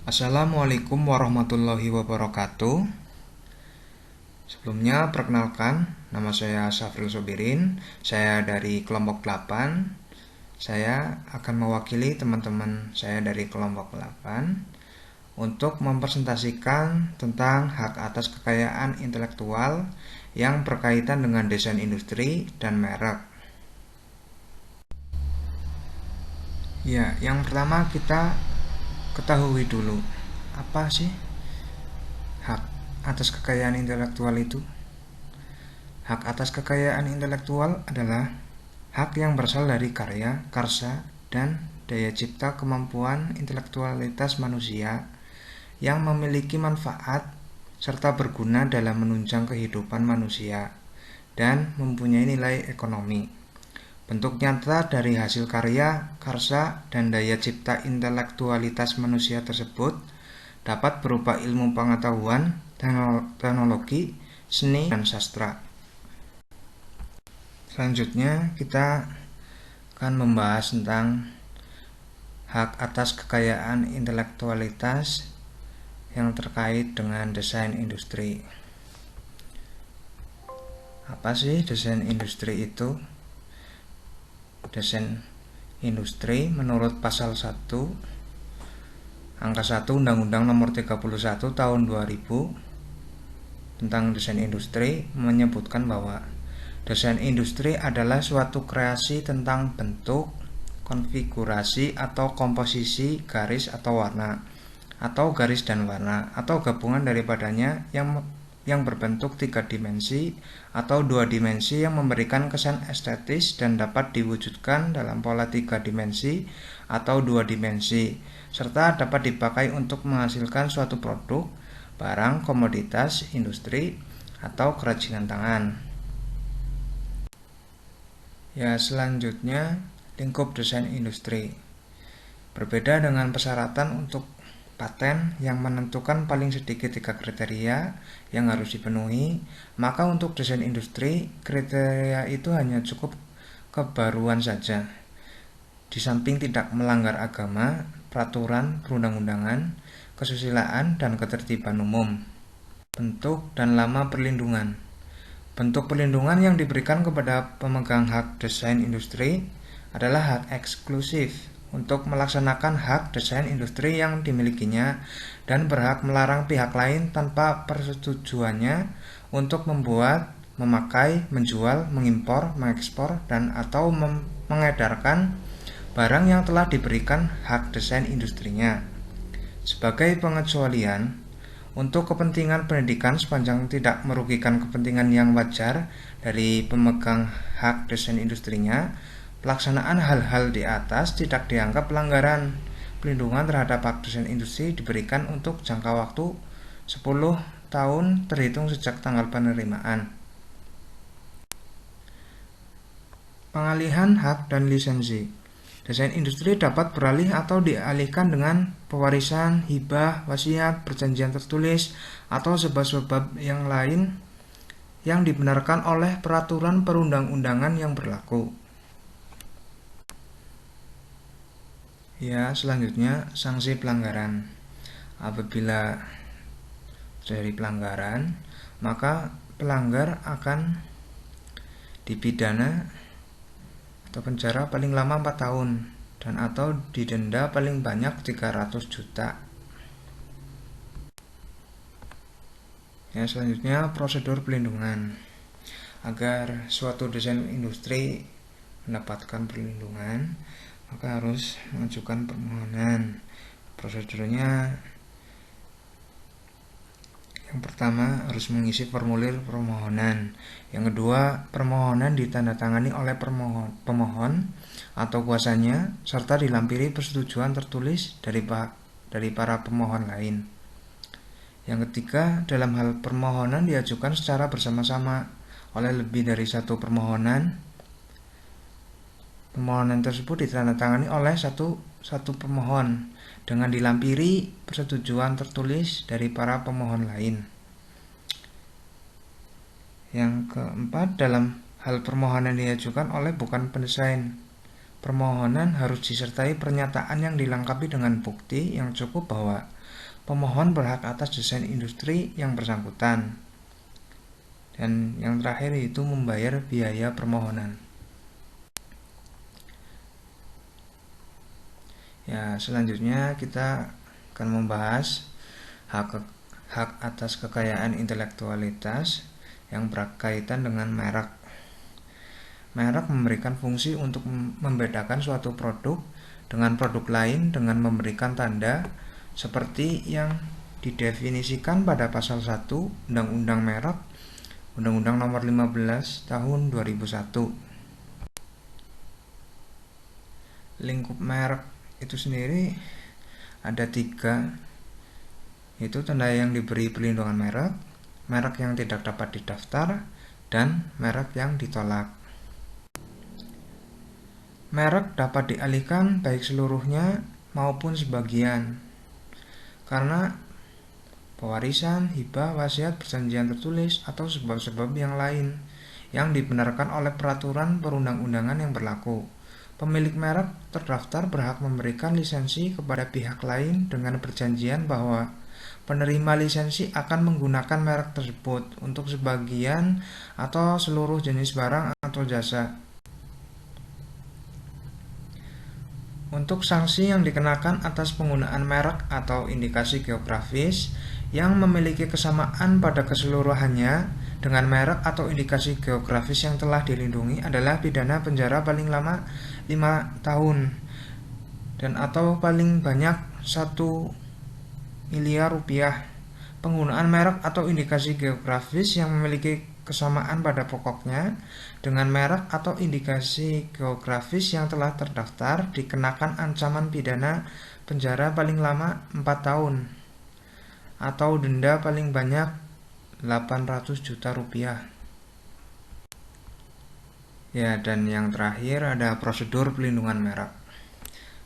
Assalamualaikum warahmatullahi wabarakatuh. Sebelumnya, perkenalkan, nama saya Syafril Sobirin. Saya dari kelompok 8. Saya akan mewakili teman-teman saya dari kelompok 8 untuk mempresentasikan tentang hak atas kekayaan intelektual yang berkaitan dengan desain industri dan merek. Ya, yang pertama kita ketahui dulu, apa sih hak atas kekayaan intelektual itu? Hak atas kekayaan intelektual adalah hak yang berasal dari karya, karsa, dan daya cipta kemampuan intelektualitas manusia yang memiliki manfaat serta berguna dalam menunjang kehidupan manusia dan mempunyai nilai ekonomi. Bentuk nyata dari hasil karya, karsa, dan daya cipta intelektualitas manusia tersebut dapat berupa ilmu pengetahuan, teknologi, seni, dan sastra. Selanjutnya kita akan membahas tentang hak atas kekayaan intelektualitas yang terkait dengan desain industri. Apa sih desain industri itu? Desain industri menurut pasal 1 angka 1 Undang-Undang Nomor 31 Tahun 2000 tentang desain industri menyebutkan bahwa desain industri adalah suatu kreasi tentang bentuk, konfigurasi atau komposisi garis atau warna, atau garis dan warna, atau gabungan daripadanya yang berbentuk 3 dimensi atau 2 dimensi yang memberikan kesan estetis dan dapat diwujudkan dalam pola 3 dimensi atau 2 dimensi, serta dapat dipakai untuk menghasilkan suatu produk, barang, komoditas, industri, atau kerajinan tangan. Ya, selanjutnya lingkup desain industri. Berbeda dengan persyaratan untuk paten yang menentukan paling sedikit 3 kriteria yang harus dipenuhi, maka untuk desain industri kriteria itu hanya cukup kebaruan saja. Di samping tidak melanggar agama, peraturan perundang-undangan, kesusilaan, dan ketertiban umum. Bentuk dan lama perlindungan. Bentuk perlindungan yang diberikan kepada pemegang hak desain industri adalah hak eksklusif untuk melaksanakan hak desain industri yang dimilikinya dan berhak melarang pihak lain tanpa persetujuannya untuk membuat, memakai, menjual, mengimpor, mengekspor, dan atau mengedarkan barang yang telah diberikan hak desain industrinya. Sebagai pengecualian, untuk kepentingan pendidikan sepanjang tidak merugikan kepentingan yang wajar dari pemegang hak desain industrinya, pelaksanaan hal-hal di atas tidak dianggap pelanggaran. Pelindungan terhadap hak desain industri diberikan untuk jangka waktu 10 tahun terhitung sejak tanggal penerimaan. Pengalihan hak dan lisensi. Desain industri dapat beralih atau dialihkan dengan pewarisan, hibah, wasiat, perjanjian tertulis, atau sebab-sebab yang lain yang dibenarkan oleh peraturan perundang-undangan yang berlaku. Ya, selanjutnya sanksi pelanggaran. Apabila terjadi pelanggaran, maka pelanggar akan dipidana atau penjara paling lama 4 tahun dan atau didenda paling banyak 300 juta. Ya, selanjutnya prosedur pelindungan. Agar suatu desain industri mendapatkan perlindungan, maka harus mengajukan permohonan. Prosedurnya yang pertama harus mengisi formulir permohonan. Yang kedua, permohonan ditandatangani oleh pemohon atau kuasanya serta dilampiri persetujuan tertulis dari para pemohon lain. Yang ketiga, dalam hal permohonan diajukan secara bersama-sama oleh lebih dari satu permohonan. Permohonan tersebut ditandatangani oleh satu pemohon dengan dilampiri persetujuan tertulis dari para pemohon lain. Yang keempat, dalam hal permohonan diajukan oleh bukan pendesain, permohonan harus disertai pernyataan yang dilengkapi dengan bukti yang cukup bahwa pemohon berhak atas desain industri yang bersangkutan. Dan yang terakhir itu membayar biaya permohonan. Ya, selanjutnya kita akan membahas hak atas kekayaan intelektualitas yang berkaitan dengan merek. Merek memberikan fungsi untuk membedakan suatu produk dengan produk lain dengan memberikan tanda seperti yang didefinisikan pada pasal 1 Undang-Undang Merek, Undang-Undang Nomor 15 Tahun 2001. Lingkup merek itu sendiri ada 3, yaitu tanda yang diberi perlindungan merek, merek yang tidak dapat didaftar, dan merek yang ditolak. Merek dapat dialihkan baik seluruhnya maupun sebagian, karena pewarisan, hibah, wasiat, perjanjian tertulis, atau sebab-sebab yang lain yang dibenarkan oleh peraturan perundang-undangan yang berlaku. Pemilik merek terdaftar berhak memberikan lisensi kepada pihak lain dengan perjanjian bahwa penerima lisensi akan menggunakan merek tersebut untuk sebagian atau seluruh jenis barang atau jasa. Untuk sanksi yang dikenakan atas penggunaan merek atau indikasi geografis yang memiliki kesamaan pada keseluruhannya dengan merek atau indikasi geografis yang telah dilindungi adalah pidana penjara paling lama 5 tahun dan atau paling banyak 1 miliar rupiah. Penggunaan merek atau indikasi geografis yang memiliki kesamaan pada pokoknya dengan merek atau indikasi geografis yang telah terdaftar dikenakan ancaman pidana penjara paling lama 4 tahun atau denda paling banyak 800 juta rupiah. Ya, dan yang terakhir ada prosedur pelindungan merek.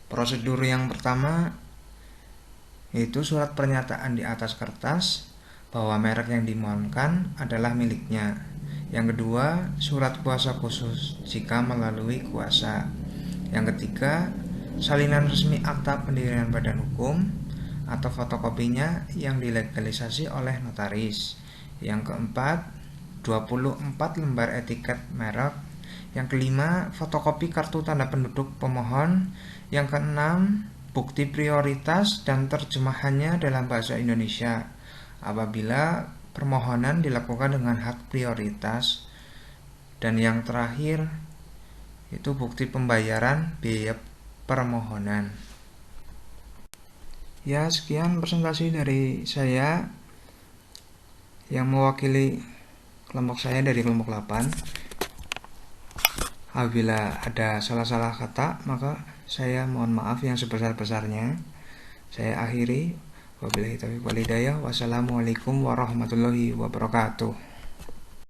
Prosedur yang pertama yaitu surat pernyataan di atas kertas bahwa merek yang dimohonkan adalah miliknya. Yang kedua, surat kuasa khusus jika melalui kuasa. Yang ketiga, salinan resmi akta pendirian badan hukum atau fotokopinya yang dilegalisasi oleh notaris. Yang keempat, 24 lembar etiket merek. Yang kelima, fotokopi kartu tanda penduduk pemohon. Yang keenam, bukti prioritas dan terjemahannya dalam bahasa Indonesia apabila permohonan dilakukan dengan hak prioritas. Dan yang terakhir itu bukti pembayaran biaya permohonan. Ya, sekian presentasi dari saya yang mewakili kelompok saya dari kelompok 8. Apabila ada salah-salah kata, maka saya mohon maaf yang sebesar-besarnya. Saya akhiri. Wabillahi taufiq wal hidayah. Wassalamualaikum warahmatullahi wabarakatuh.